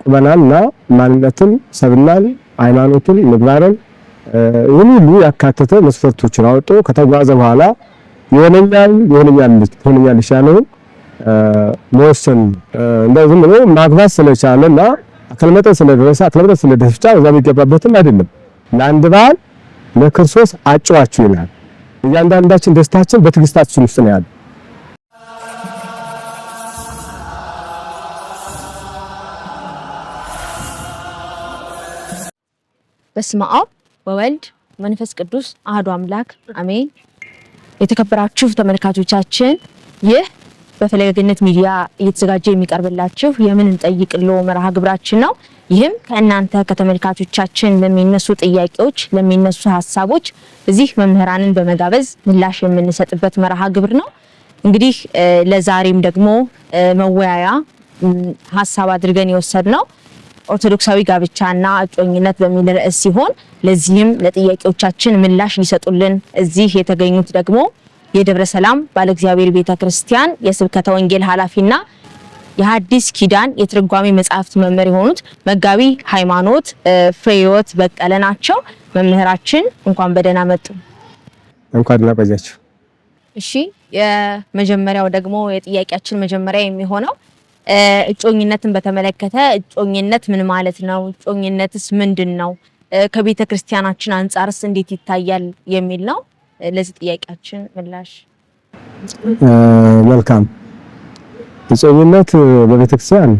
ቁመናና ማንነትን ሰብናል ሃይማኖትን ምግባርን ሁሉ ያካተተ መስፈርቶችን አውጥቶ ከተጓዘ በኋላ ይሆነኛል ይሻለው መወሰን እንደው ዝም ብሎ ማግባት ስለቻለና አከልመጠን ስለደረሰ እዛ የሚገባበትም አይደለም። ለአንድ ባል ለክርስቶስ አጫዋችሁ ይላል። እያንዳንዳችን ደስታችን በትዕግስታችን ውስጥ ነው ያለው። በስመ አብ ወወልድ መንፈስ ቅዱስ አሐዱ አምላክ አሜን። የተከበራችሁ ተመልካቾቻችን ይህ በፈለገ ገነት ሚዲያ እየተዘጋጀ የሚቀርብላችሁ የምን እንጠይቅሎ መርሃ ግብራችን ነው። ይህም ከእናንተ ከተመልካቾቻችን ለሚነሱ ጥያቄዎች ለሚነሱ ሐሳቦች እዚህ መምህራንን በመጋበዝ ምላሽ የምንሰጥበት መርሃ ግብር ነው። እንግዲህ ለዛሬም ደግሞ መወያያ ሐሳብ አድርገን የወሰድነው ኦርቶዶክሳዊ ጋብቻና እጮኝነት በሚል ርዕስ ሲሆን ለዚህም ለጥያቄዎቻችን ምላሽ ሊሰጡልን እዚህ የተገኙት ደግሞ የደብረ ሰላም ባለ እግዚአብሔር ቤተክርስቲያን የስብከተ ወንጌል ኃላፊና የሐዲስ ኪዳን የትርጓሜ መጻሕፍት መምህር የሆኑት መጋቢ ሃይማኖት ፍሬህይወት በቀለ ናቸው። መምህራችን እንኳን በደህና መጡ። እንኳን ደህና ቆያችሁ። እሺ የመጀመሪያው ደግሞ የጥያቄያችን መጀመሪያ የሚሆነው እጮኝነትን በተመለከተ እጮኝነት ምን ማለት ነው? እጮኝነትስ ምንድነው? ከቤተ ክርስቲያናችን አንፃርስ እንዴት ይታያል የሚል ነው። ለዚህ ጥያቄያችን ምላሽ። መልካም። እጮኝነት በቤተ ክርስቲያን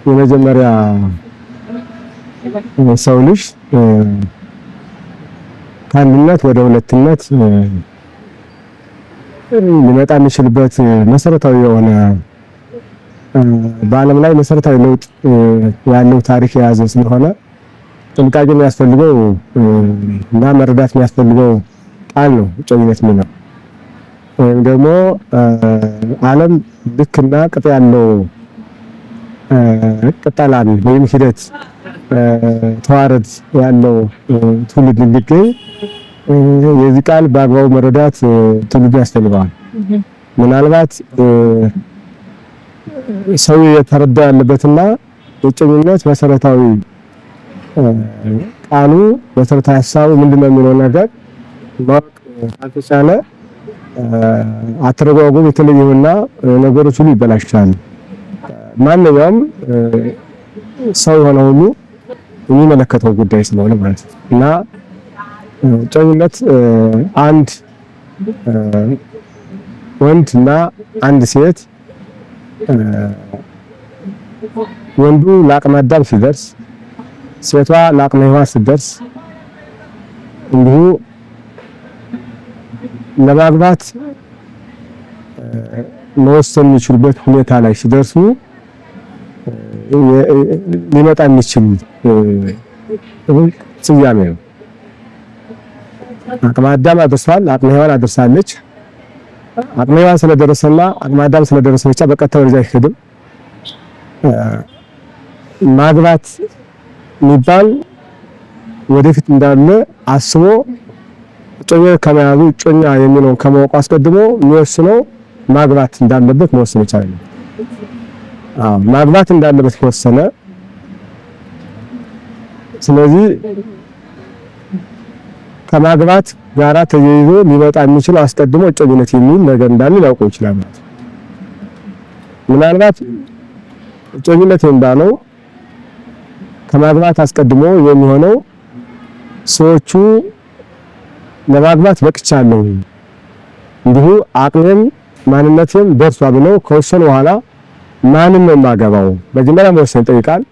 የመጀመሪያ ሰው ልጅ ከአንድነት ወደ ሁለትነት ሊመጣ የሚችልበት መሰረታዊ የሆነ በዓለም ላይ መሰረታዊ ለውጥ ያለው ታሪክ የያዘ ስለሆነ ጥንቃቄ የሚያስፈልገው እና መረዳት የሚያስፈልገው ቃል ነው እጮኝነት የሚለው። ወይም ደግሞ ዓለም ልክና ቅጥ ያለው ቅጠላን ወይም ሂደት ተዋረድ ያለው ትውልድ እንዲገኝ የዚህ ቃል በአግባቡ መረዳት ትውልዱ ያስፈልገዋል። ምናልባት ሰው የተረዳ ያለበትና እጮኝነት መሰረታዊ ቃሉ መሰረታዊ ሐሳቡ ምንድነው የሚለው ነገር ማወቅ ካልተቻለ አተረጓጎም የተለየውና ነገሮች ሁሉ ይበላሻሉ። ማንኛውም ሰው የሆነ ሁሉ የሚመለከተው ጉዳይ ስለሆነ ማለት ነው እና እጮኝነት አንድ ወንድ እና አንድ ሴት ወንዱ ለአቅመ አዳም ሲደርስ ሴቷ ለአቅመ ሔዋን ስትደርስ እንዲሁ ለማግባት መወሰን የሚችሉበት ሁኔታ ላይ ሲደርሱ ሊመጣ የሚችል ስያሜ ነው። አቅመ አዳም አድርሷል፣ አቅመ ሔዋን አድርሳለች። አቅመ ሔዋን ስለደረሰና አቅመ አዳም ስለደረሰ ብቻ በቀጥታ ወደዛ አይሄድም። ማግባት የሚባል ወደፊት እንዳለ አስቦ እጮኛ ከመያዙ እጮኛ የሚለውን ከማወቁ አስቀድሞ የሚወስነው ማግባት እንዳለበት መወሰን ይቻላል። ማግባት እንዳለበት ከወሰነ ስለዚህ ከማግባት ጋራ ተያይዞ ሊመጣ የሚችል አስቀድሞ እጮኝነት የሚል ነገር እንዳለ ሊያውቀው ይችላል ማለት ነው። ምናልባት እጮኝነት የሚባለው ከማግባት አስቀድሞ የሚሆነው ሰዎቹ ለማግባት በቅቻለሁ እንዲሁ አቅሜም ማንነቴም ደርሷል ብለው ከወሰኑ በኋላ ማንን ነው የማገባው መጀመሪያ መወሰን ይጠይቃል።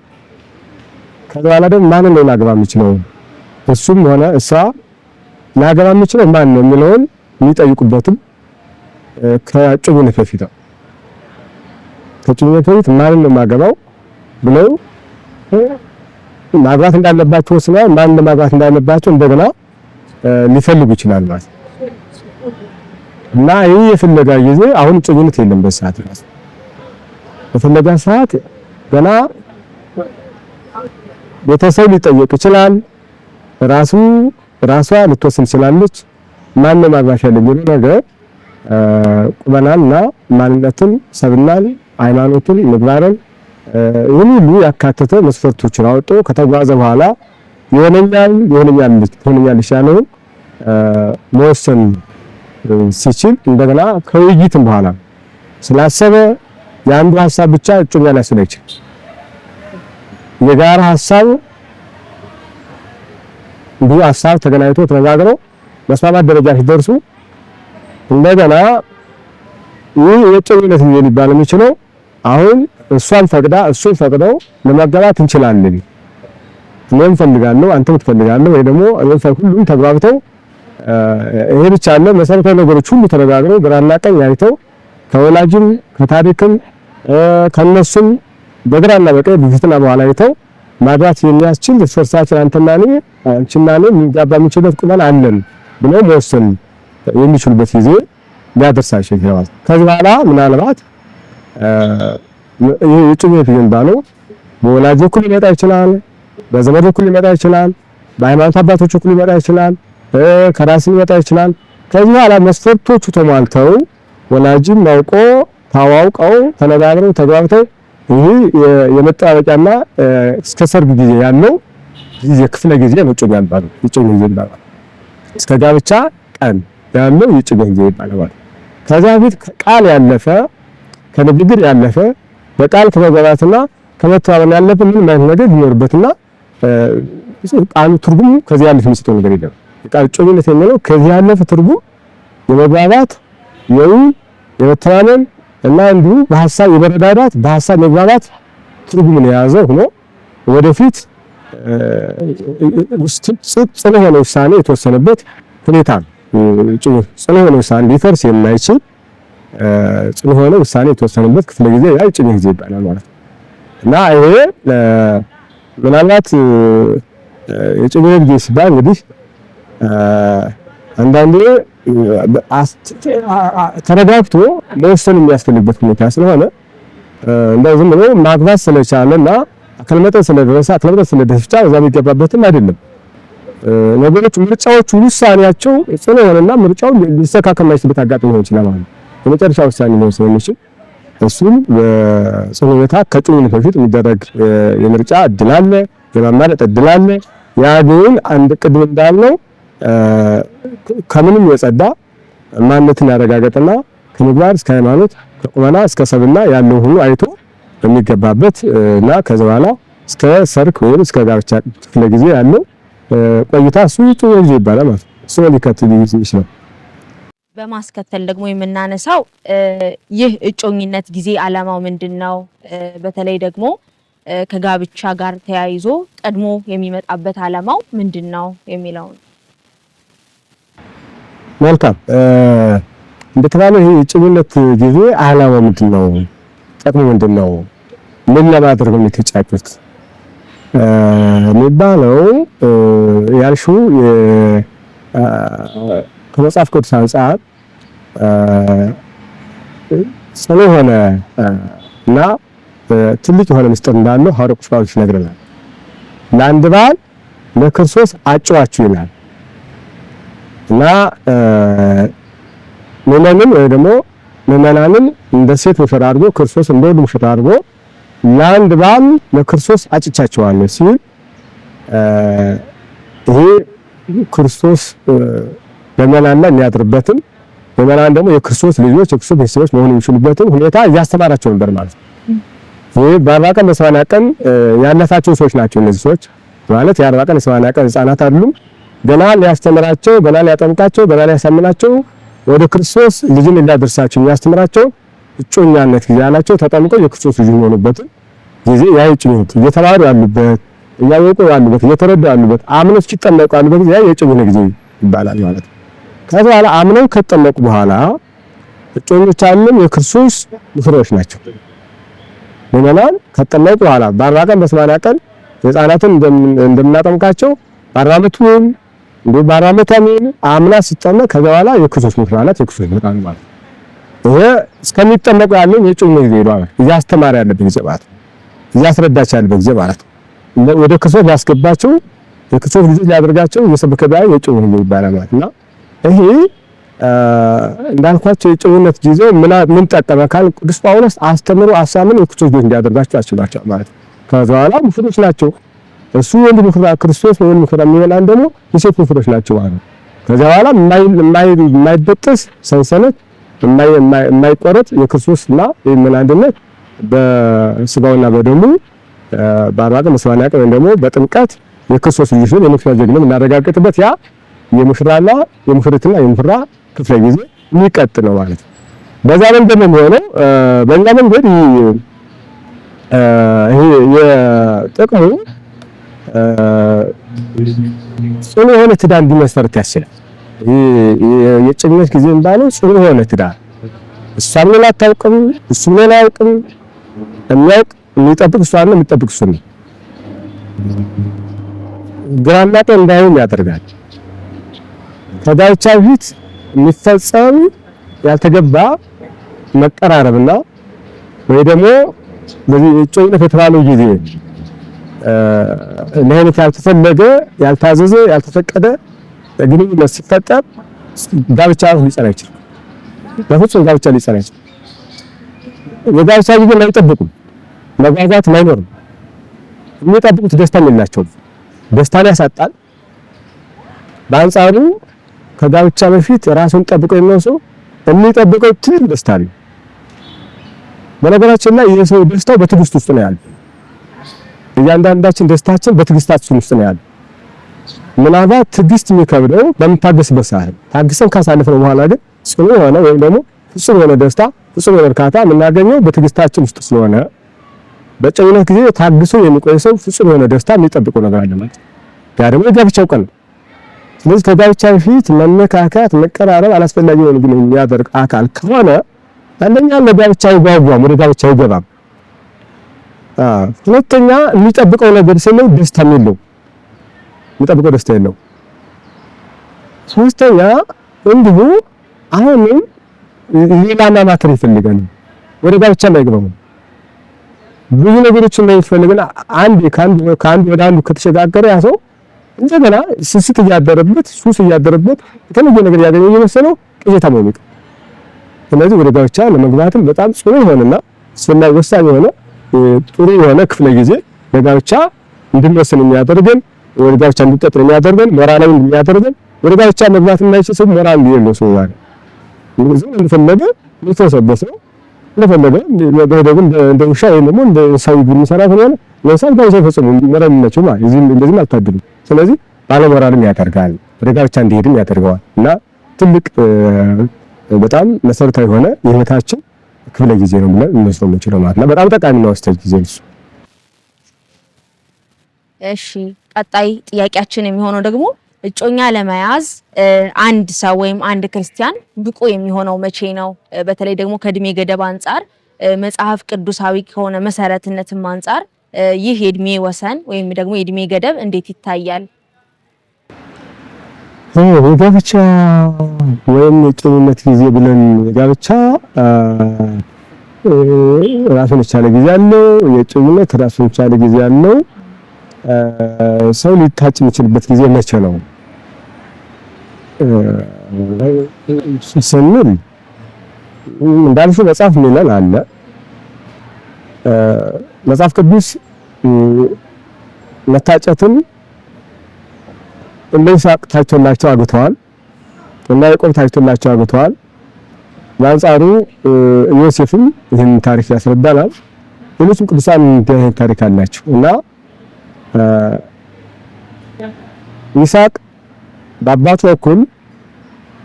ከዛ በኋላ ደግሞ ማንን ነው ላገባ የምችለው እሱም ሆነ እሷ ላገባ የምችለው ማን ነው የሚለውን የሚጠይቁበትም ከእጮኝነት በፊት ነው። ከእጮኝነት በፊት ማንን ነው የማገባው ብለው ማግባት እንዳለባቸው ወስነው ማንን ማግባት እንዳለባቸው እንደገና ሊፈልጉ ይችላል ማለት ነው። እና ይሄ የፍለጋ ጊዜ አሁን እጮኝነት የለም። በሰዓት ራስ በፍለጋ ሰዓት ገና ቤተሰብ ሊጠየቅ ይችላል። ራሷ ልትወስን ትችላለች። ማን ነው ማግባት ያለበት ነገር ቁመናና ማንነትን፣ ሰብናን፣ ሃይማኖትን፣ ምግባርን ይህን ሁሉ ያካተተ መስፈርቶችን አውጥቶ ከተጓዘ በኋላ ይሆነኛል ያለውን መወሰን ሲችል እንደገና ከውይይትም በኋላ ስላሰበ የአንዱ ሐሳብ ብቻ እጮኛ ሊያስብ አይችልም። የጋራ ሐሳብ እንዲሁ ሐሳብ ተገናኝቶ ተነጋግረው መስማማት ደረጃ ሲደርሱ እንደገና ይህ የእጮኝነት ጊዜ ሊባል የሚችለው አሁን እሷን ፈቅዳ እሱን ፈቅደው ለመጋባት እንችላለን፣ እኔም ፈልጋለሁ አንተም ትፈልጋለህ ወይ ደግሞ ሁሉም ተግባብተው ይሄ ብቻ አለ መሰረታዊ ነገሮች ሁሉ ተነጋግረው ግራና ቀኝ አይተው ከወላጅም ከታሪክም ከነሱም በግራና በቀኝ በፊትና በኋላ አይተው ማግባት የሚያስችል ፍርሳችን አንተና እኔ ልንጋባ የምንችልበት ቁመና አለን ብለው መወሰን የሚችሉበት ጊዜ ሊያደርሳቸው ይችላል። ከዚህ በኋላ ምናልባት ይሄ የእጮኝነት የሚባለው በወላጅ በኩል ሊመጣ ይችላል፣ በዘመድ በኩል ሊመጣ ይችላል፣ በሃይማኖት አባቶች በኩል ሊመጣ ይችላል፣ ከራስ ሊመጣ ይችላል። ከዚህ በኋላ መስፈርቶቹ ተሟልተው ወላጅም አውቆ ታዋውቀው ተነጋግረው ተግባብተው ይሄ የመጠባበቂያና እስከ ሰርግ ጊዜ ያለው ጊዜ ክፍለ ጊዜ ነው እጮኛ ይባላል። እስከ ጋብቻ ቀን ያለው የእጮኛ ጊዜ ይባላል። ከዛ በፊት ቃል ያለፈ ከንግግር ያለፈ በቃል ከመግባባትና ከመተባበር ያለፈ ምንም አይነት ነገር ሊኖርበትና ቃሉ ትርጉሙ ከዚህ ያለፈ የሚሰጠው ነገር የለም። ቃል እጮኝነት የሚለው ከዚህ ያለፈ ትርጉም የመግባባት የመተማመን እና እንዲሁ በሐሳብ የመረዳዳት በሐሳብ መግባባት ትርጉምን የያዘ ሆኖ ወደፊት ጽኑ የሆነ ውሳኔ የተወሰነበት ሁኔታ ነው። ጽኑ የሆነ ውሳኔ ሊፈርስ የማይችል ጽኑ የሆነ ውሳኔ የተወሰነበት ክፍለ ጊዜ ያ እጮኝነት ጊዜ ይባላል ማለት ነው። እና ይሄ ምናልባት የእጮኝነት ጊዜ ሲባል እንግዲህ አንዳንዴ ተረጋግቶ መወሰን የሚያስፈልግበት ሁኔታ ስለሆነ እንደው ዝም ብሎ ማግባት ስለቻለና አካል መጠን ስለደረሰ ብቻ በዛ የሚገባበትም አይደለም። ነገሮች ምርጫዎቹ ውሳኔያቸው ጽኑ የሆነና ምርጫው ሊስተካከል የማይችልበት አጋጣሚ ሊሆን ይችላል ማለት ነው። የመጨረሻ ውሳኔ መወሰን የሚችል እሱም በጽኑ ሁኔታ ከእጮኝነት በፊት የሚደረግ የምርጫ እድል አለ፣ የማማረጥ እድል አለ። ያ ግን አንድ ቅድም እንዳልነው ከምንም የጸዳ ማንነትን ያረጋገጠና ከምግባር እስከ ሃይማኖት ከቁመና እስከ ሰብና ያለው ሁሉ አይቶ የሚገባበት እና ከዛ በኋላ እስከ ሰርግ ወይም እስከ ጋብቻ ክፍለ ጊዜ ያለው ቆይታ እሱ እጮኝነት ጊዜ ይባላል ማለት ነው። እሱ ሊከተል ይችላል። በማስከተል ደግሞ የምናነሳው ይህ እጮኝነት ጊዜ ዓላማው ምንድነው? በተለይ ደግሞ ከጋብቻ ጋር ተያይዞ ቀድሞ የሚመጣበት ዓላማው ምንድነው የሚለው ነው። መልካም እንደተባለው ይሄ እጮኝነት ጊዜ ዓላማው ምንድነው? ጥቅሙ ምንድነው? ምን ለማድረግ ነው የተጫጩት የሚባለው ያልሽው ከመጽሐፍ ቅዱስ አንፃር ስለሆነ እና ትልቅ የሆነ ምስጢር እንዳለው ሐዋርያው ቅዱስ ጳውሎስ ይነግረናል። ለአንድ ባል ለክርስቶስ አጭዋችሁ ይላል እና ምዕመናንን እንደ ሴት ሙሽራ አድርጎ ክርስቶስ እንደ ወንድ ሙሽራ አድርጎ ለአንድ ባል ለክርስቶስ አጭቻቸዋለሁ ሲል ይሄ ክርስቶስ በመላን ላይ የሚያድርበትን በመላን ደግሞ የክርስቶስ ልጆች የክርስቶስ ቤተሰቦች መሆን የሚችሉበትን ሁኔታ እያስተማራቸው ነበር ማለት ነው። ይሄ በአርባ ቀን በሰማንያ ቀን ያለፋቸው ሰዎች ናቸው። እነዚህ ሰዎች ማለት የአርባ ቀን የሰማንያ ቀን ሕፃናት አይደሉም። ገና ሊያስተምራቸው፣ ገና ሊያጠምቃቸው፣ ገና ሊያሳምናቸው ወደ ክርስቶስ ልጅን ሊያደርሳቸው የሚያስተምራቸው እጮኛነት ጊዜ ያላቸው ተጠምቀው የክርስቶስ ልጅ የሆኑበትን ጊዜ ያ እጮኝነት እየተማሩ ያሉበት እያወቁ ያሉበት እየተረዱ ያሉበት አምነው ሲጠመቁ ያሉበት ጊዜ ያ የእጮኝነት ጊዜ ይባላል ማለት ነው። ከዛ በኋላ አምነው ከተጠመቁ በኋላ እጮኞች አለም የክርስቶስ ሙሽሮች ናቸው። ምዕመናን ከተጠመቁ በኋላ በአርባ ቀን በሰማንያ ቀን ሕፃናትን እንደምናጠምቃቸው በአርባ ዓመቱ እንዲሁ በአርባ ዓመቱ አምና ሲጠመቅ ከዛ በኋላ የክርስቶስ ሙሽራ ናት፣ የክርስቶስ ሙሽራ ነው ማለት ነው። ይሄ እስከሚጠመቁ ያለው የእጮኝነት ጊዜ ነው። እያስተማረ ያለበት ጊዜ ማለት ነው። እያስረዳቸው ያለበት ጊዜ ማለት ነው። ወደ ክርስቶስ ያስገባቸው የክርስቶስ ልጅ ሊያደርጋቸው እየሰበከ ባይ የእጮኝነት ጊዜ ይባላል ማለት ነው። ይሄ እንዳልኳቸው የጭውነት ጊዜው ምን ጠቀመ ካል ቅዱስ ጳውሎስ አስተምሮ አሳምን የክርስቶስ ልጅ እንዲያደርጋቸው አስችሏቸው ማለት ከዛ በኋላ ሙሽሮች ናቸው። እሱ ወንድ ሙሽራ ክርስቶስ ወንድ ሙሽራ የሚሆናን ደግሞ የሴት ሙሽሮች ናቸው ማለት ነው። ከዛ በኋላ የማይበጠስ ሰንሰለት የማይቆረጥ የክርስቶስና የምን አንድነት በስጋውና በደሙ በአርባ ቀን በሰማንያ ቀን ወይም ደግሞ በጥምቀት የክርስቶስ ልጅን የሙሽራ ጀግንም እናረጋግጥበት ያ የሙሽራና የሙሽሪትና የሙሽራ ክፍለ ጊዜ የሚቀጥል ነው ማለት ነው። በዛ መንገድ ነው የሚሆነው። በእኛ መንገድ ይሄ የጥቅሙ ጽኑ የሆነ ትዳር እንዲመሰርት ያስችላል። የጭኝነት ጊዜ እንዳለው ጽኑ የሆነ ትዳር እሷም ሌላ አታውቅም፣ እሱም ሌላ አያውቅም። የሚያውቅ የሚጠብቅ እሷን ነው፣ የሚጠብቅ እሱን ነው። ግራና ቀኝ እንዳይሆን ያደርጋል። ከጋብቻ በፊት የሚፈጸም ያልተገባ መቀራረብና ወይ ደግሞ በዚህ ጮኝነት የተባለው ጊዜ ለህይወት ያልተፈለገ ያልታዘዘ ያልተፈቀደ ግንኙነት ሲፈጠር ጋብቻ ሊጸና ይችላል። በፍጹም ጋብቻ ሊጸና ይችላል። የጋብቻ ጊዜ አይጠብቁም፣ መጋጋት አይኖርም። የሚጠብቁት ደስታ የላቸውም። ደስታን ያሳጣል። በአንጻሩ ከጋብቻ በፊት ራሱን ጠብቆ የሚኖር ሰው የሚጠብቀው ትልቅ ደስታ ነው። በነገራችን ላይ የሰው ደስታው በትዕግስት ውስጥ ነው ያለው። እያንዳንዳችን ደስታችን በትዕግስታችን ውስጥ ነው ያለው። ምናልባት ትዕግስት የሚከብደው በምታገስበት ሰዓት ታግሰን ካሳለፍነው በኋላ ግን ጽኑ የሆነ ወይም ደግሞ ፍጹም የሆነ ደስታ ፍጹም የሆነ እርካታ የምናገኘው በትዕግስታችን ውስጥ ስለሆነ በጭንቀት ጊዜ ታግሶ የሚቆይ ሰው ፍጹም የሆነ ደስታ የሚጠብቀው ነገር አለ ማለት ነው። ያ ደግሞ የጋብቻው ቀን ነው። ስለዚህ ከጋብቻ በፊት መመካካት፣ መቀራረብ አላስፈላጊ የሆነ ግን የሚያደርግ አካል ከሆነ አንደኛ ለጋብቻ አይጓጓም፣ ወደ ጋብቻ አይገባም። ሁለተኛ የሚጠብቀው ነገር ስለሌለው ደስታ የለው፣ የሚጠብቀው ደስታ የለው። ሶስተኛ እንዲሁ አሁንም ሌላና ማተር ይፈልጋል፣ ወደ ጋብቻ አይገባም። ብዙ ነገሮችን ላይ ይፈልጋል። ከአንድ ወደ አንዱ ከተሸጋገረ ያ ሰው እንደገና ስስት እያደረበት ሱስ እያደረበት የተለየ ነገር ያገኘ የመሰለው ቅዠታም ነው የሚቀር። ስለዚህ ወደ ጋብቻ ለመግባትም በጣም ጽኑ የሆነና አስፈላጊ ወሳኝ የሆነ ጥሩ የሆነ ክፍለ ጊዜ ለጋብቻ እንድንወስን የሚያደርገን ወደ ጋብቻ እንድንጠጥር የሚያደርገን ሞራላዊ የሚያደርገን ወደ ጋብቻ መግባት የማይችል ሰው ሞራል የሌለው ሰው ማለት ነው። ዝም እንደፈለገ የተሰበሰ እንደፈለገ ለበደግ እንደ ውሻ ወይም ደግሞ እንደ ሰው የሚሰራ ከሆነ ለምሳሌ ጋብቻ ፈጽሞ ሞራል ናቸው ማለት እዚህ እንደዚህ አልታደሉም። ስለዚህ ባለሞራልም ያደርጋል፣ ወደ ጋብቻ እንዲሄድም ያደርገዋል እና ትልቅ በጣም መሰረታዊ የሆነ የህይወታችን ክፍለ ጊዜ ነው ብለን እንወስደው የምንችለው ማለት ነው። በጣም ጠቃሚ ነው ወስደት ጊዜ ነው። እሺ ቀጣይ ጥያቄያችን የሚሆነው ደግሞ እጮኛ ለመያዝ አንድ ሰው ወይም አንድ ክርስቲያን ብቁ የሚሆነው መቼ ነው? በተለይ ደግሞ ከእድሜ ገደብ አንጻር መጽሐፍ ቅዱሳዊ ከሆነ መሰረትነትም አንጻር ይህ የእድሜ ወሰን ወይም ደግሞ የእድሜ ገደብ እንዴት ይታያል? የጋብቻ ወይም የጭንነት ጊዜ ብለን የጋብቻ ራሱን የቻለ ጊዜ አለው። የጭንነት ራሱን የቻለ ጊዜ አለው። ሰው ሊታጭ የሚችልበት ጊዜ መቼ ነው ስንል እንዳልሽው መጽሐፍ የሚለን አለ። መጽሐፍ ቅዱስ መታጨትን እንደ ይስሐቅ ታጭቶላቸው አግብተዋል እና ያዕቆብ ታጭቶላቸው አግብተዋል። በአንጻሩ ዮሴፍም ይህን ታሪክ ያስረዳናል። ሌሎችም ቅዱሳን እንዲህ ታሪክ አላቸው እና ይስሐቅ በአባቱ በኩል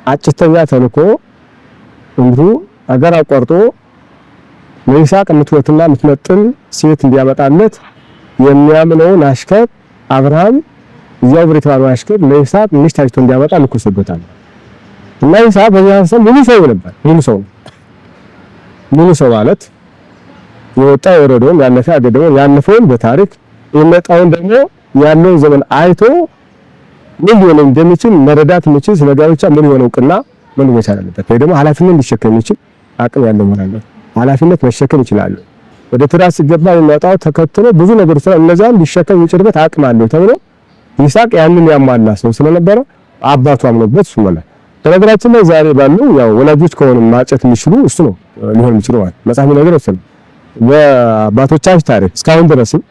አጭተኛ ተልኮ እንዲሁ አገር አቋርጦ ለይስሐቅ የምትወትና የምትመጥን ሴት እንዲያመጣለት የሚያምነውን አሽከር አብርሃም እዚያው ብሬታው አሽከር ለይስሐቅ ሚስት አጭቶ እንዲያመጣ ልኮሰበታል እና ይስሐቅ በዚያን ሰው ሙሉ ሰው ነበር። ሙሉ ሰው ማለት የወጣ የወረደውን ያለፈ ያገደውን ያለፈውን በታሪክ የመጣውን ደግሞ ያለውን ዘመን አይቶ ምን ሊሆን እንደሚችል መረዳት የሚችል ስለ ጋብቻ ምን ሊሆን እውቅና ምን መቻል አለበት ወይ ደግሞ ኃላፊነት ሊሸከም የሚችል አቅም ያለው ማለት ነው። ኃላፊነት መሸከም ይችላል። ወደ ትዳር ሲገባ የሚመጣው ተከትሎ ብዙ ነገሮች ስለ እነዛን ሊሸከም የሚችልበት አቅም አለው ተብሎ ይስሐቅ ያንን ያሟላ ሰው ስለነበረ አባቱ አምኖበት እሱ ማለት በነገራችን ላይ ዛሬ ባለው ያው ወላጆች ከሆኑ ማጨት የሚችሉ እሱ ነው ሊሆን የሚችለው ማለት መጽሐፍ ነገር ወሰነ በአባቶቻችን ታሪክ እስካሁን ድረስም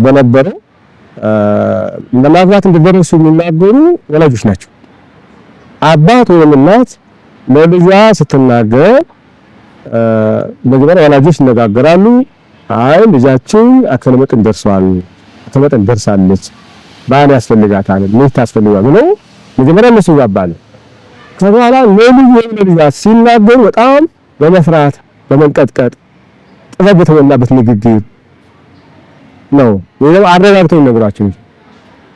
በነበረው ለማግባት እንደደረሱ የሚናገሩ ወላጆች ናቸው። አባት ወይም እናት ለልጇ ስትናገር መጀመሪያ ወላጆች ይነጋገራሉ። አይ ልጃችን አካለ መጠን ደርሷል፣ አካለ መጠን ደርሳለች፣ ባል ያስፈልጋታል፣ ሚስት ያስፈልጋታል ብለው መጀመሪያ እነሱ ይጋባሉ። ከበኋላ ለልጇ ሲናገሩ በጣም በመፍራት በመንቀጥቀጥ ጥበብ የተሞላበት ንግግር ነው። ወይም አረጋግተው ይነግራቸው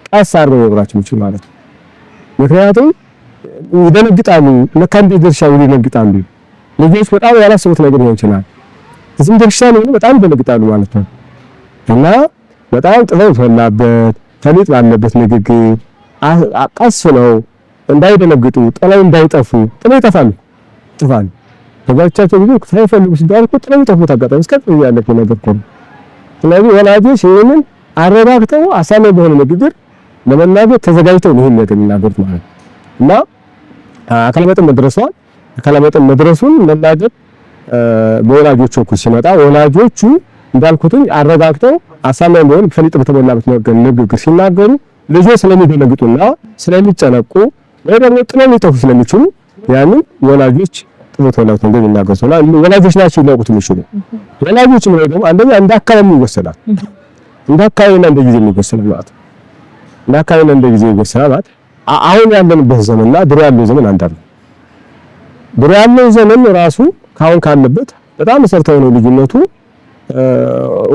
ቀስ አድርገው ይነግራቸው ይችላል ማለት ነው። ምክንያቱም ይደነግጣሉ። ለካ እንደ ድርሻው ይደነግጣሉ። ልጆች በጣም ያላሰቡት ነገር ሊሆን ይችላል። እዚህም ድርሻ ነው በጣም ይደነግጣሉ ማለት ነው። እና በጣም ጥበብ የተሞላበት ተሊጥ ባለበት ንግግር ቀስ ነው እንዳይደነግጡ፣ ጥለው እንዳይጠፉ። ጥለው ይጠፋሉ። በጋብቻቸው ጊዜ ሳይፈልጉ ሲዳርኩ ጥለው ይጠፉት አጋጣሚ እስከ ያለፈ ነገር ነው። ስለዚህ ወላጆች ይሄንን አረጋግተው አሳማኝ በሆነ ንግግር ለመናገር ተዘጋጅተው ነው ይሄን ነገር የሚናገሩት ማለት ነው። እና አካለ መጠን መድረሱን መናገር በወላጆቹ እኩል ሲመጣ ወላጆቹ እንዳልኩትኝ አረጋግተው አሳማኝ በሆነ ፈሊጥ በተሞላበት ንግግር ሲናገሩ ልጆች ስለሚደነግጡና ስለሚጨነቁ ወይ ደግሞ ጥለው ሊጠፉ ስለሚችሉ ያንን ወላጆች ተወላውት እንደሚናገሩና ወላጆች ናቸው ሊያውቁት የሚችሉ። ወላጆች ነው ደግሞ አንደኛ እንደ አካባቢ ይወሰናል። እንደ አካባቢና እንደ ጊዜ ይወሰናል ማለት ነው። እንደ አካባቢና እንደ ጊዜ ይወሰናል ማለት አሁን ያለንበት ዘመንና ድሮ ያለው ዘመን አንድ አይደለም። ድሮ ያለው ዘመን ራሱ ካሁን ካለበት በጣም መሰረታዊ ነው ልዩነቱ።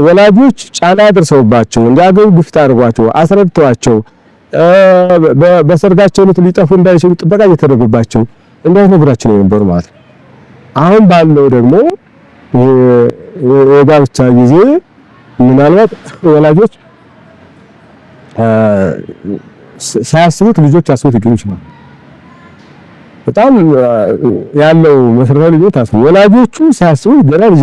ወላጆች ጫና አድርሰውባቸው እንዲያገቡ ግፊት አድርጓቸው አስረድተዋቸው በሰርጋቸው ሊጠፉ እንዳይችሉ ጥበቃ እየተደረገባቸው እንደዚህ ነገራችን የነበሩ ማለት ነው። አሁን ባለው ደግሞ የጋብቻ ጊዜ ምናልባት ወላጆች ሳያስቡት ልጆች አስቡት ይገኙ ይችላል። በጣም ያለው መሰረታዊ ልጆች አስቡ ወላጆቹ ሳያስቡት ገና ልጅ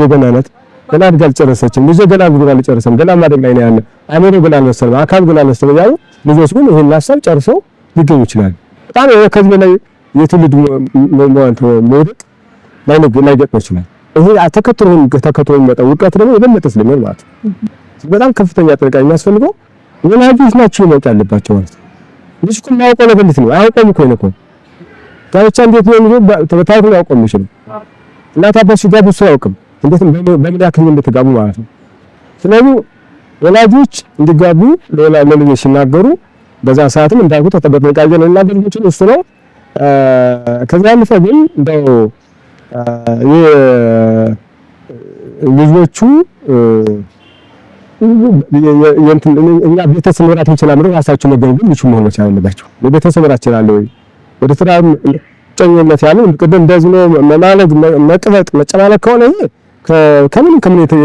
ገና አድጋ አልጨረሰችም፣ ልጅ ገና ጉልበት አልጨረሰም፣ ገና ማደግ ላይ ነው ያለ፣ አይምሮ ገና አልመሰለም፣ አካል ገና አልመሰለም ያሉ ልጆች ግን ይሄን ሀሳብ ጨርሰው ሊገኙ ይችላል። በጣም ከዚህ በላይ የትውልድ መውደቅ ላይገጥም ይችላል። ይሄ ተከትሎ የሚመጣው ውድቀት ደግሞ የበለጠ ስለሚሆን ማለት ነው በጣም ከፍተኛ ጥንቃቄ የሚያስፈልገው ወላጆች ናቸው ማወቅ ያለባቸው ማለት ነው። ልጅ እኮ የሚያውቀው ነገር እንዴት ነው? አያውቀውም እኮ ነው። ጋብቻ እንዴት ነው የሚለው ተበታትኖ ያውቀው የሚችለው እናት አባት ሲጋቡ እሱ አያውቅም እንዴት በምን ያክል እንደተጋቡ ማለት ነው። ስለዚህ ወላጆች እንዲጋቡ ለልጆች ሲናገሩ በዛ ሰዓትም እንዳልኩት ተጠበቀ ነው እናገር የሚችል እሱ ነው። ከዛ ያለፈ ግን እንደው ልጆቹ እኛ ቤተሰብ መራት እንችላለን ራሳቸው ነገር ግን ልጅ መሆን መቻል አለባቸው። ቤተሰብ መራት ይችላል ወይ ወደ ትዳር ጨኝነት ያለው ቅድም እንደዚህ ነው መማለድ መቅበጥ መጨማለቅ ከሆነ ከምን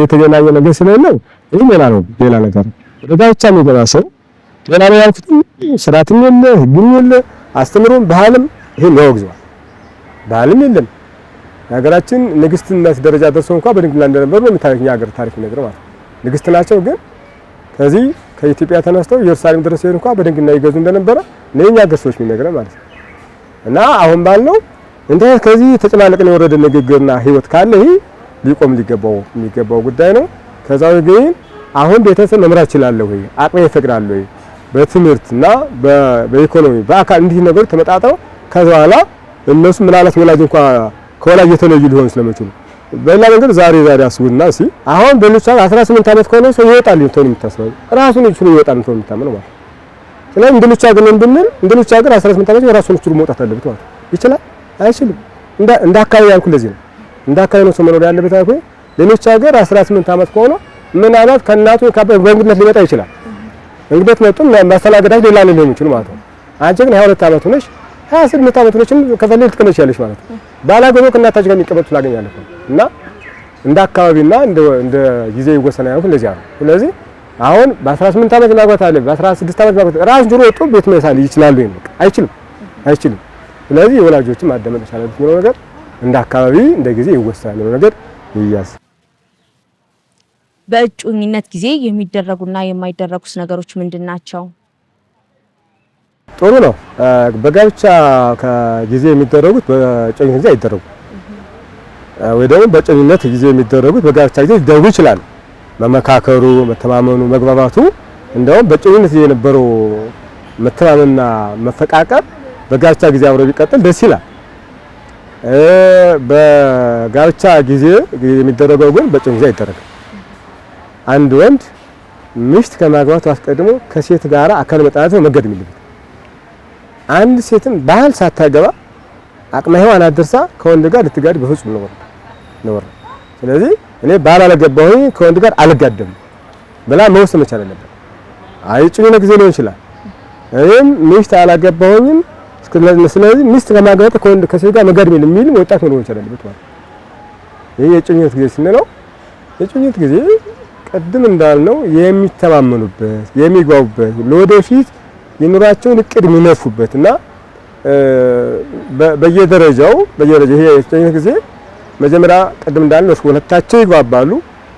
የተገናኘ ነገር ስለሌለው ይሄ ሌላ ነገር ወደ ጋብቻ የሚገባ ሰው ሌላ ነው ያልኩት ስርዓትም የለ ህግም የለ አስተምሮም ባህልም ይሄን ያወግዘዋል። ባህልም የለም። ሀገራችን ንግስትነት ደረጃ ደርሰው እንኳን በድንግልና እንደነበሩ ነው የሚታየው ሀገር ታሪክ ነገር ማለት ንግስት ናቸው። ግን ከዚህ ከኢትዮጵያ ተነስተው ኢየሩሳሌም ድረስ ሄዱ እንኳን በድንግልና ይገዙ እንደነበረ ለኛ ሀገር ሰዎች የሚነግረን ማለት ነው። እና አሁን ባለው እንደ ከዚህ ተጨማለቀን የወረደ ንግግርና ህይወት ካለ ይሄ ሊቆም የሚገባው ጉዳይ ነው። ከዛው ግን አሁን ቤተሰብ መምራት ይችላል ወይ አቅሜ ይፈቅዳል ወይ በትምህርትና በኢኮኖሚ በአካል እንዲህ ነገር ተመጣጣው ከዛላ እነሱ ምናልባት ወላጅ እንኳን ከወላጅ የተለዩ ሊሆን ስለሚችሉ በሌላ መንገድ ዛሬ አስቡና እስኪ አሁን በልጅ 18 ዓመት ከሆነ ሰው ይወጣል እንትን የምታስበው ራሱን ይችላል ይወጣል እንትን የምታመነው ማለት ስለዚህ እንድልቻ ግን እንድንል እንድልቻ ሀገር 18 ዓመት ራሱን ይችላል መውጣት አለበት ማለት ይችላል አይችልም። እንደ አካባቢ ያልኩ ለዚህ ነው እንደ አካባቢ ነው ሰው መኖር ያለበት አይደል። ሌሎች ሀገር 18 ዓመት ከሆነ ምናልባት ከእናቱ በእንግድነት ሊመጣ ይችላል። እንግዲህ መጥቶም ማስተናገዳች ሌላ ሊሆን ይችላል ማለት ነው። አንቺ ግን 22 ዓመት ሆነሽ 28 ዓመት ሆነሽ ከፈለግሽ ልትቀመጪ ያለሽ ማለት ነው። ባላገበው ከእናታች ጋር የሚቀመጡ ታገኛለሽ እና እንደ አካባቢና እንደ ጊዜ ይወሰናል ያልኩት ለዚህ ነው። ስለዚህ አሁን በ18 ዓመት ማግባት አለ በ16 ዓመት ማግባት ራስ ጆሮ ወጥቶ ቤት መሳል ይችላል ወይ? አይችልም። ስለዚህ የወላጆችን ማዳመጥ ይችላል ነው ነገር እንደ አካባቢ እንደ ጊዜ ይወሰናል ነው ነገር ይያዝ። በእጩኝነት ጊዜ የሚደረጉና የማይደረጉስ ነገሮች ምንድናቸው? ጥሩ ነው። በጋብቻ ከጊዜ የሚደረጉት በእጮኝነት ጊዜ አይደረጉም። ወይ ደግሞ በእጮኝነት ጊዜ የሚደረጉት በጋብቻ ጊዜ ሊደረጉ ይችላል። መመካከሩ፣ መተማመኑ፣ መግባባቱ እንደውም በእጮኝነት ጊዜ የነበረው መተማመንና መፈቃቀር በጋብቻ ጊዜ አብሮ ቢቀጥል ደስ ይላል። በጋብቻ ጊዜ የሚደረገው ግን በእጮኝነት ጊዜ አይደረግም። አንድ ወንድ ሚስት ከማግባቱ አስቀድሞ ከሴት ጋር አካል መጣላት መገድ የሚልበት አንድ ሴትን ባህል ሳታገባ አቅመ ሔዋን አድርሳ ከወንድ ጋር ልትጋድ በፍጹም ነው። ስለዚህ እኔ ባህል አላገባሁኝ ከወንድ ጋር አልጋደም ብላ መወሰን መቻል አለበት። እጮኝነት ጊዜ ሊሆን ይችላል። እኔም ሚስት አላገባሁኝም ስለዚህ ሚስት ከማግባት ከሴት ጋር መጋድ የሚል ወጣት ነው መቻል አለበት ማለት ይሄ የእጮኝነት ጊዜ ስንለው የእጮኝነት ጊዜ ቀድም እንዳልነው የሚተማመኑበት የሚጓቡበት ለወደፊት የኑራቸውን እቅድ የሚነፉበትና በየደረጃው ይሄ የእጮኝነት ጊዜ መጀመሪያ ቀድም እንዳልነው ሁለታቸው ይጓባሉ።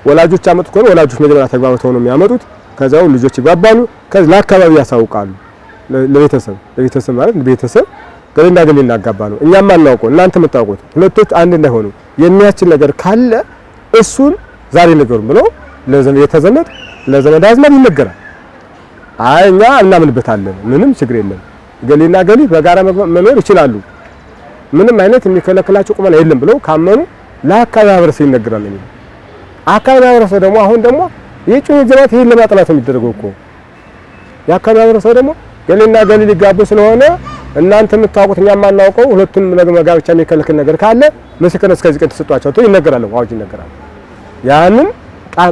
ወላጆች ያመጡት ከሆነ ወላጆች መጀመሪያ ተግባብተው ነው የሚያመጡት። ከዛው ልጆች ይጓባሉ። ከዛ ለአካባቢ ያሳውቃሉ። ለቤተሰብ ማለት ቤተሰብ ገሌና ገሌ እናጋባሉ እኛም አናውቀው እናንተ የምታውቁት ሁለቶች አንድ እንዳይሆኑ የሚያችል ነገር ካለ እሱን ዛሬ ነገሩን ብሎ ለዘመድ አዝማድ ይነገራል። እኛ እናምንበታለን፣ ምንም ችግር የለም፣ ገሌና ገሌ በጋራ መኖር ይችላሉ፣ ምንም አይነት የሚከለክላቸው ቁመና የለም ብለው ካመኑ ለአካባቢ ማህበረሰብ ይነገራል ነው። አካባቢ ማህበረሰብ ደግሞ አሁን ደግሞ የእጮኝነት ዘመን ይሄን ለማጥናት የሚደረገው እኮ የአካባቢ ማህበረሰብ ደግሞ ገሌና ገሌ ሊጋቡ ስለሆነ እናንተ የምታውቁት እኛ ማናውቀው ሁለቱም መጋብቻ የሚከለክል ነገር ካለ ምስክርነት እስከዚህ ቀን ተሰጧቸው ይነገራል፣ አዋጅ ይነገራል። ያንን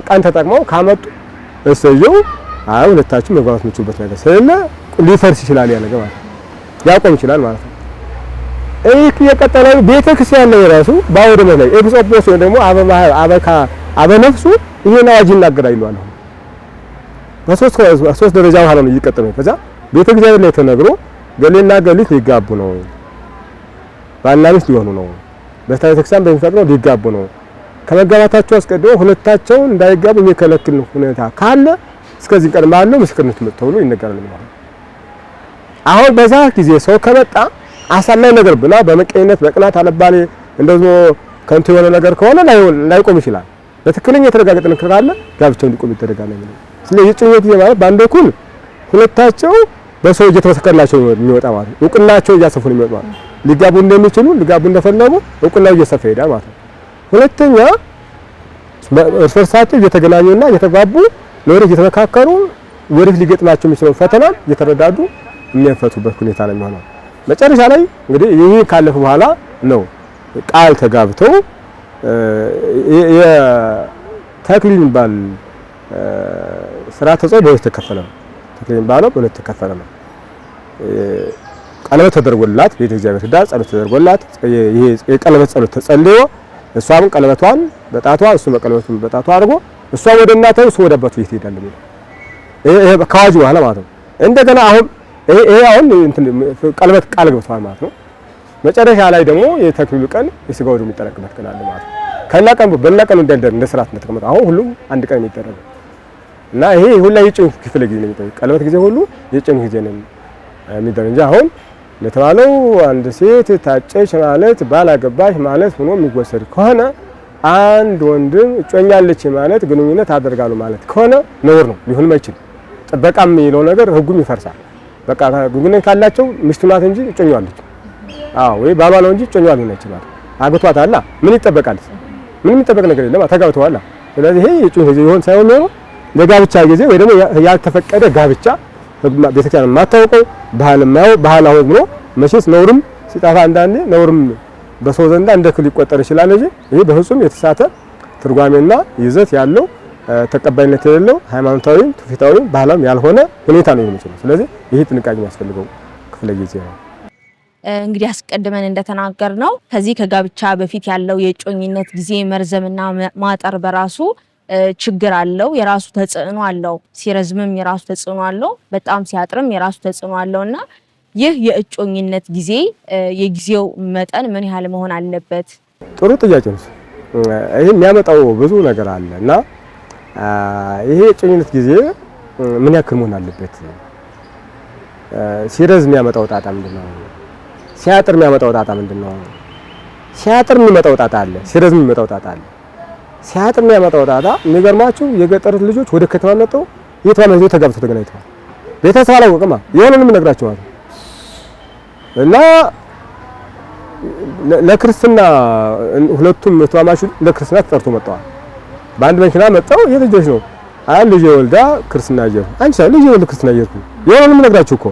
ቃን ተጠቅመው ካመጡ እሰየው ሁለታችሁ መግባባት የምትችሉበት ነገር ስለሌለ ሊፈርስ ይችላል፣ ያ ነገር ማለት ያቆም ይችላል ማለት ነው። የቀጠለው ቤተክርስቲያን ላይ ራሱ ባወደመ ላይ ኤጲስቆጶስ ወይ ደግሞ አበነፍሱ ይሄን አዋጅ ይናገራል ይላል። በሶስት ደረጃ በኋላ ነው እየቀጠለው። ከዛ ቤተክርስቲያን ላይ ተነግሮ ገሌና ገሊት ሊጋቡ ነው፣ ባልና ሚስት ሊሆኑ ነው፣ ቤተክርስቲያን በሚፈቅደው ሊጋቡ ነው። ከመጋባታቸው አስቀድሞ ሁለታቸው እንዳይጋቡ የሚከለክል ሁኔታ ካለ እስከዚህ ቀን ባለው ምስክርነት ተብሎ ይነገራል ማለት ነው። አሁን በዛ ጊዜ ሰው ከመጣ አሳማኝ ነገር ብላ በመቀኝነት በቅናት አለባሌ እንደዚህ ከንቱ የሆነ ነገር ከሆነ ላይቆም ይችላል። በትክክለኛ የተረጋገጠ ነገር ካለ ጋብቻው እንዲቆም ይደረጋል ማለት ነው። ስለዚህ የእጮኝነት ጊዜ ማለት በአንድ በኩል ሁለታቸው በሰው እየተመሰከረላቸው የሚወጣ ማለት ነው። እውቅናቸው እያሰፉ ነው የሚወጣው ማለት ነው። ሊጋቡ እንደሚችሉ ሊጋቡ እንደፈለጉ እውቅናው እየሰፋ ይሄዳል ማለት ነው። ሁለተኛ እርስ በርሳቸው እየተገናኙና እየተግባቡ ለወደፊት እየተመካከሩ ወደፊት ሊገጥማቸው የሚችለው ፈተና እየተረዳዱ የሚያፈቱበት ሁኔታ ነው የሚሆነው። መጨረሻ ላይ እንግዲህ ይሄ ካለፈ በኋላ ነው ቃል ተጋብተው የተክሊል የሚባል ስርዓተ ጾም በሁለት ተከፈለ ነው። ተክሊል የሚባለው በሁለት ተከፈለ ነው። ቀለበት ተደርጎላት ቤተ እግዚአብሔር ዳር ጸሎት ተደርጎላት ይሄ የቀለበት ጸሎት ተጸልዮ እሷም ቀለበቷን በጣቷ እሱ በቀለበቱን በጣቷ አድርጎ እሷ ወደ እናቷ እሱ ወደ አባቱ ቤት ይሄዳል ነው። ይሄ ከዋጅ በኋላ ማለት ነው። እንደገና አሁን ይሄ አሁን ቀለበት ቃል ገብቷል ማለት ነው። መጨረሻ ላይ ደግሞ የተክሊሉ ቀን የስጋው ደም የሚጠረቅበት ቀን አለ ማለት ነው። ከላቀን በላቀን እንደ ስርዓት እንደተቀመጠ አሁን ሁሉም አንድ ቀን የሚደረግ እና ይሄ ሁሉ የእጮኝነት ክፍለ ጊዜ ነው የሚጠይቅ ቀለበት ጊዜ ሁሉ የእጮኝነት ጊዜ ነው የሚደረግ እንጂ አሁን ለተባለው አንድ ሴት ታጨች ማለት ባላገባሽ ማለት ሆኖ የሚወሰድ ከሆነ አንድ ወንድም እጮኛለች ማለት ግንኙነት አደርጋለሁ ማለት ከሆነ ነውር ነው፣ ሊሆን አይችልም። ጥበቃም የሚለው ነገር ህጉም ይፈርሳል። በቃ ግንኙነት ካላቸው ሚስቱ ናት እንጂ እጮኛለች ወይ ባሏ ነው እንጂ እጮኛዋ ሊሆን አይችልም። አግቷታል፣ ምን ይጠበቃል? ምንም ይጠበቅ ነገር የለም፣ ተጋብተዋል። ስለዚህ ይሄ የእጮኝነት ጊዜ ይሆን ሳይሆን ነው ለጋብቻ ጊዜ ወይ ደግሞ ያልተፈቀደ ጋብቻ ቤተክርስቲያን የማታውቀው ባህል አሁን ብሎ መቼስ ነውርም ሲጣፋ አንዳንዴ ነውርም በሰው ዘንዳ እንደ ክል ሊቆጠር ይችላል እንጂ ይሄ በፍጹም የተሳተ ትርጓሜና ይዘት ያለው ተቀባይነት የሌለው ሃይማኖታዊም ትውፊታዊም ባህላም ያልሆነ ሁኔታ ነው የሚችለው። ስለዚህ ይሄ ጥንቃቄ የሚያስፈልገው ክፍለ ጊዜ ነው። እንግዲህ አስቀድመን እንደተናገርነው ከዚህ ከጋብቻ በፊት ያለው የእጮኝነት ጊዜ መርዘምና ማጠር በራሱ ችግር አለው፣ የራሱ ተጽዕኖ አለው። ሲረዝምም የራሱ ተጽዕኖ አለው፣ በጣም ሲያጥርም የራሱ ተጽዕኖ አለውና ይህ የእጮኝነት ጊዜ የጊዜው መጠን ምን ያህል መሆን አለበት? ጥሩ ጥያቄ ነው። ይሄ የሚያመጣው ብዙ ነገር አለ እና ይሄ የእጮኝነት ጊዜ ምን ያክል መሆን አለበት? ሲረዝም የሚያመጣው ጣጣ ምንድነው? ሲያጥር የሚያመጣው ጣጣ ምንድነው? ሲያጥር የሚመጣው ጣጣ አለ፣ ሲረዝም የሚመጣው ጣጣ አለ። ሲያጥር የሚያመጣው ጣጣ የሚገርማችሁ የገጠር ልጆች ወደ ከተማ መጥተው የተባለ ተጋብተው ተገናኝተዋል። ቤተሰብ አላወቅማ የሆነንም ነግራቸው ማለት እና ለክርስትና ሁለቱም ተዋማሹ ለክርስትና ተጠርቶ መጣው። በአንድ መኪና መጣው። የልጆች ነው አይ ልጅ ወልዳ ክርስትና ጀር አንቺ ልጅ ወልዳ ክርስትና ጀር የሆነንም ነግራችሁ እኮ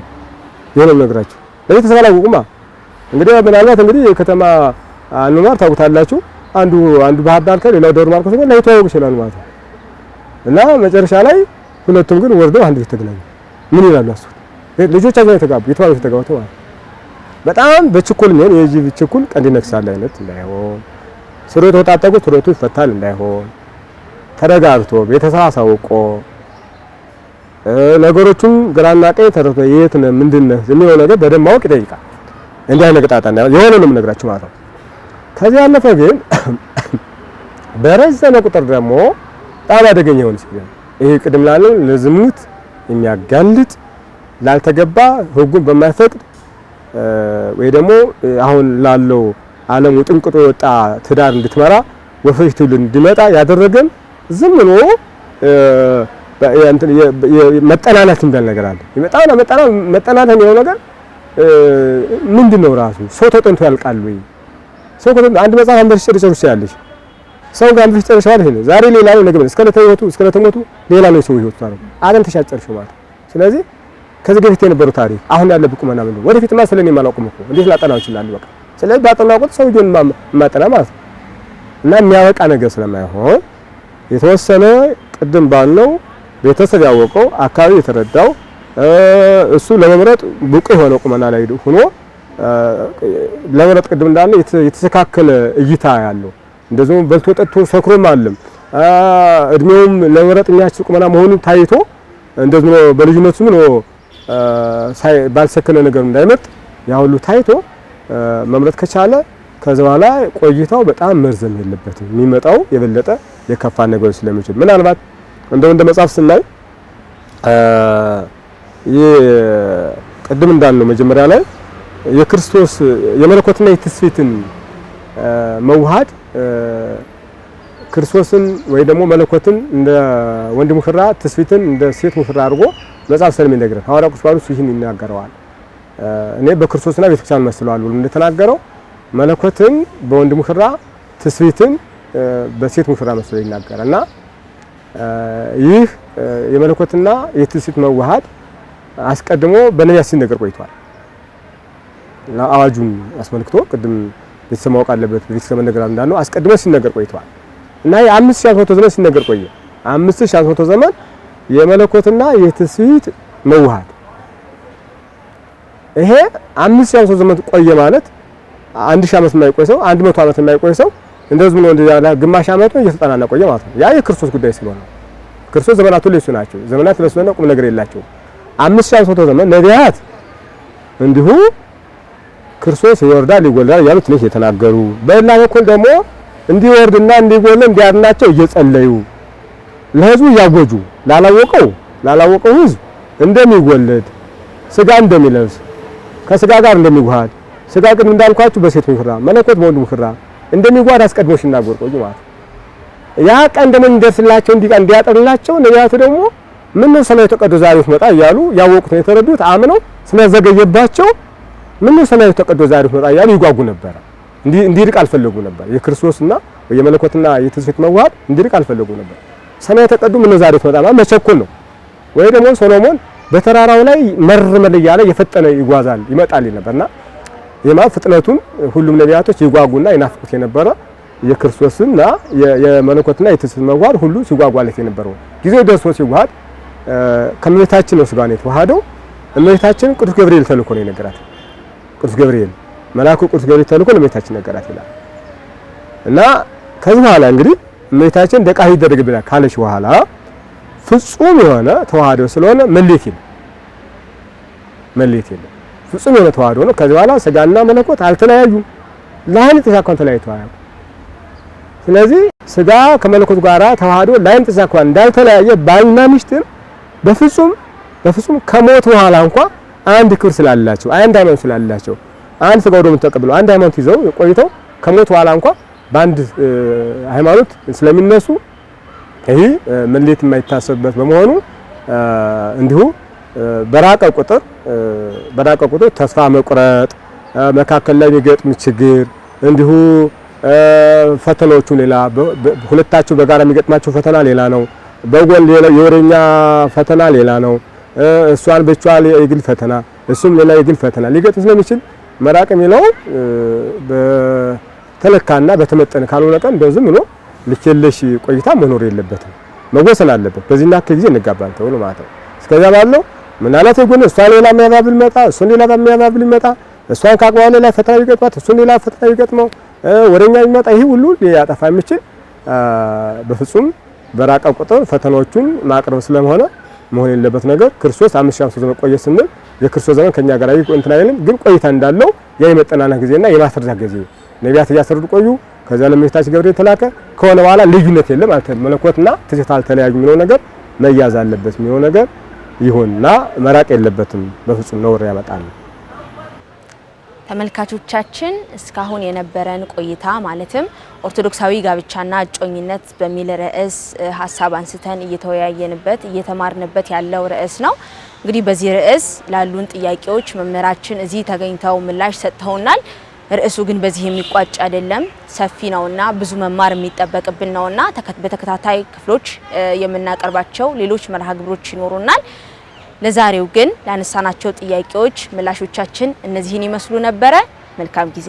የሆነንም ነግራችሁ ለቤተሰብ አላወቁማ። እንግዲህ ምናልባት እንግዲህ የከተማ አኗኗር ታውቁታላችሁ። አንዱ ባህር ዳር ከሌላው ደብረ ማርቆስ ነው ላይተዋወቁ ይችላል ማለት ነው። እና መጨረሻ ላይ ሁለቱም ግን ወርደው አንድ ቤት ተገናኙ። ምን ይላሉ አሱ ልጆቻቸው የተጋቡ የተባሉ ተጋቡ ማለት በጣም በችኩል ነው የጅብ ችኩል ቀንድ ይነክሳል አይነት እንዳይሆን ስሩ የተወጣጠቁ ትሮቱ ይፈታል እንዳይሆን ተረጋግቶ ቤተሰብ አሳውቆ ነገሮቹን ግራና ቀኝ ተረቶ የት ነው ምንድነው የሚለው ነገር በደንብ ማወቅ ይጠይቃል። እንዲህ አይነት ቅጣጣ እንዳይሆን የሆነንም ነግራችሁ ማለት ነው። ከዚህ ያለፈ ግን በረዘመ ቁጥር ደግሞ በጣም አደገኛ ይሆን ሲል ይሄ ቅድም ላለው ለዝሙት የሚያጋልጥ ላልተገባ ህጉን በማይፈቅድ ወይ ደግሞ አሁን ላለው ዓለም ውጥንቅጦ ወጣ ትዳር እንድትመራ ወፈሽ ትውልድ እንዲመጣ ያደረገን ዝም ብሎ መጠናናት እንዳል ነገር አለ። መጠናናት ነው ነገር ምንድነው ራሱ ሰው ተጠንቶ ያልቃል ወይ? ሰው አንድ መጽሐፍ አንበሽ ጨርሰው ያለሽ ሰው ጋር አንበሽ ጨርሰው አይደል? ዛሬ ሌላ ነው ነገር እስከ ለተሞቱ ሌላ ነው ሰው ህይወት ማለት አገን ተሻጨርሽው ማለት። ስለዚህ ከዚህ በፊት የነበረው ታሪክ አሁን ያለብቁ መና ምን ነው ወደፊት ስለኔ ማላውቅም እኮ እንዴት ላጠናው ይችላል? በቃ ስለዚህ ባጠናው ቁጥ ሰው ይሁን ማጠና ማለት ነው። እና የሚያበቃ ነገር ስለማይሆን የተወሰነ ቅድም ባለው ቤተሰብ ያወቀው አካባቢ የተረዳው እሱ ለመምረጥ ብቁ የሆነ ቁመና ላይ ሆኖ ለመምረጥ ቅድም እንዳለ የተስተካከለ እይታ ያለው እንደዚሁ በልቶ ጠጥቶ ሰክሮም አለም እድሜውም ለመምረጥ የሚያስችል ቁመና መሆኑን ታይቶ እንደዚሁ በልጅነቱ ምን ባልሰከነ ነገር እንዳይመርጥ ያ ሁሉ ታይቶ መምረጥ ከቻለ ከዛ በኋላ ቆይታው በጣም መርዘም የለበትም። የሚመጣው የበለጠ የከፋ ነገር ስለሚችል ምናልባት እንደ መጽሐፍ ስናይ ቅድም እንዳልነው መጀመሪያ ላይ የክርስቶስ የመለኮትና የትስፊትን መዋሃድ ክርስቶስን ወይ ደግሞ መለኮትን እንደ ወንድ ሙሽራ ትስፊትን እንደ ሴት ሙሽራ አድርጎ መጽሐፍ ስለሚነግረን ሐዋርያው ቅዱስ ጳውሎስ ይህን ይናገረዋል። እኔ በክርስቶስና ቤተክርስቲያን መስለዋለሁ ብሎ እንደተናገረው መለኮትን በወንድ ሙሽራ ትስፊትን በሴት ሙሽራ መስሎ ይናገራልና ይህ የመለኮትና የትስፊት መዋሃድ አስቀድሞ በነቢያት ሲነገር ቆይቷል። አዋጁን አስመልክቶ ቅድም ቤተሰብ ማወቅ አለበት ቤተሰብ መነገር እንዳለው አስቀድሞ ሲነገር ቆይቷል እና የ5500 ዘመን ሲነገር ቆየ። 5500 ዘመን የመለኮትና የትስፊት መዋሃድ ይሄ 5500 ዘመን ቆየ ማለት 1000 ዓመት የማይቆይ ሰው 100 ዓመት የማይቆይ ሰው እንደዚህ ምን እንደዛ ግማሽ ዓመት ነው እየተጠናና ቆየ ማለት ነው። ያ የክርስቶስ ጉዳይ ስለሆነ ክርስቶስ ዘመናቱ ለሱ ናቸው። ዘመናት ለሱ ነው ቁም ነገር የላቸው። 5500 ዘመን ነቢያት እንዲሁ ክርስቶስ ይወርዳል ይጎላል ያሉት ነው የተናገሩ። በእና በኩል ደግሞ እንዲወርድና እንዲጎል እንዲያድናቸው እየጸለዩ ለህዝቡ ያጎጁ ላላወቀው ህዝብ እንደሚወለድ ስጋ እንደሚለብስ ከስጋ ጋር እንደሚዋሃድ ስጋ ግን እንዳልኳችሁ በሴት ሙሽራ መለኮት በወንድ ሙሽራ እንደሚዋሃድ አስቀድሞ ሲናገር ቆዩ ማለት ያ ቀን ደግሞ እንደርስላቸው እንዲያጠርላቸው ነቢያቱ ደግሞ ምን ነው ሰማይ ተቀዶ ዛሬ መጣ እያሉ ያወቁት ነው የተረዱት አምነው ስለዘገየባቸው ምን ነው ሰማይ ተቀዶ ዛሬ መጣ እያሉ ይጓጉ ነበር። እንዲርቅ አልፈለጉ ነበር። የክርስቶስና የመለኮትና የትስፊት መዋሃድ እንዲርቅ አልፈለጉ ነበር። ሰማይ ተቀዶ ምን ነው ዛሬ መጣ ማለት መቸኮል ነው። ወይ ደግሞ ሶሎሞን በተራራው ላይ መርመል እያለ የፈጠነ ይጓዛል ይመጣል ነበርና የማ ፍጥነቱን ሁሉም ነቢያቶች ይጓጉና ይናፍቁት የነበረ የክርስቶስና የመለኮትና የትስፊት መዋሃድ ሁሉ ሲጓጓለት የነበረው ጊዜው ደርሶ ሲዋሃድ ከመቤታችን ነው ስጋን የተዋሃደው። እመቤታችን ቅዱስ ገብርኤል ተልኮ ነው የነገራት። ቅዱስ ገብርኤል መልአኩ ቅዱስ ገብርኤል ተልኮ ለእመቤታችን ነገራት ይላል እና ከዚህ በኋላ እንግዲህ እመቤታችን ደቃ ይደረግ ብላ ካለች በኋላ ፍጹም የሆነ ተዋህዶ ስለሆነ መሌት የለም ፍጹም የሆነ ተዋህዶ ነው። ከዚህ በኋላ ስጋና መለኮት አልተለያዩም። ለአይን ተሳኳን ተለያይተዋል። ስለዚህ ስጋ ከመለኮት ጋራ ተዋህዶ ለአይን ተሳኳን እንዳልተለያየ ባልና ሚስት በፍጹም ከሞት በኋላ እንኳን አንድ ክብር ስላላቸው አንድ ሃይማኖት ስላላቸው አንድ ስጋው ደሙ ተቀብለው አንድ ሃይማኖት ይዘው ቆይተው ከሞት በኋላ እንኳን በአንድ ሃይማኖት ስለሚነሱ ይሄ መለየት የማይታሰብበት በመሆኑ እንዲሁ በራቀ ቁጥር ተስፋ መቁረጥ መካከል ላይ የሚገጥም ችግር እንዲሁ ፈተናዎቹ ሌላ ሁለታቸው በጋራ የሚገጥማቸው ፈተና ሌላ ነው። በጎን ሌላ የወረኛ ፈተና ሌላ ነው። እሷን ብቻዋን የግል ፈተና እሱም ሌላ የግል ፈተና ሊገጥም ስለሚችል መራቅ የሚለው በተለካና በተመጠነ ካልሆነ ቀን እንደዚህ ብሎ ልክየለሽ ቆይታ መኖር የለበትም፣ መወሰን አለበት። በዚህና ጊዜ እንጋባን ተብሎ ማለት ነው። እስከዛ ባለው ምናልባት የጎን እሷ ሌላ የሚያባብል መጣ እሱን ሌላ የሚያባብል ይመጣ እሷን ካቋለ ላይ ፈተና ይገጥማት እሱን ሌላ ፈተና ይገጥመው ወደኛ ይመጣ ይሄ ሁሉ ሊያጠፋ የሚችል በፍጹም በራቀ ቁጥር ፈተናዎቹን ማቅረብ ስለሆነ መሆን የለበት ነገር ክርስቶስ 5000 ዘመን ቆየ ስንል የክርስቶስ ዘመን ከኛ ጋር እንትን አይልም፣ ግን ቆይታ እንዳለው ያ የመጠናና ጊዜና የማስረጃ ጊዜ ነቢያት እያስረዱ ቆዩ። ከዛ ለእመቤታችን ገብርኤል ተላከ ከሆነ በኋላ ልዩነት የለም ማለት መለኮትና ትስብእት አልተለያዩ የሚለው ነገር መያዝ አለበት የሚለው ነገር ይሁንና መራቅ የለበትም በፍጹም ነውር ያመጣል። ተመልካቾቻችን እስካሁን የነበረን ቆይታ ማለትም ኦርቶዶክሳዊ ጋብቻና እጮኝነት በሚል ርዕስ ሀሳብ አንስተን እየተወያየንበት እየተማርንበት ያለው ርዕስ ነው። እንግዲህ በዚህ ርዕስ ላሉን ጥያቄዎች መምህራችን እዚህ ተገኝተው ምላሽ ሰጥተውናል። ርዕሱ ግን በዚህ የሚቋጭ አይደለም፣ ሰፊ ነውና ብዙ መማር የሚጠበቅብን ነውና በተከታታይ ክፍሎች የምናቀርባቸው ሌሎች መርሃ ግብሮች ይኖሩናል። ለዛሬው ግን ላነሳናቸው ጥያቄዎች ምላሾቻችን እነዚህን ይመስሉ ነበረ። መልካም ጊዜ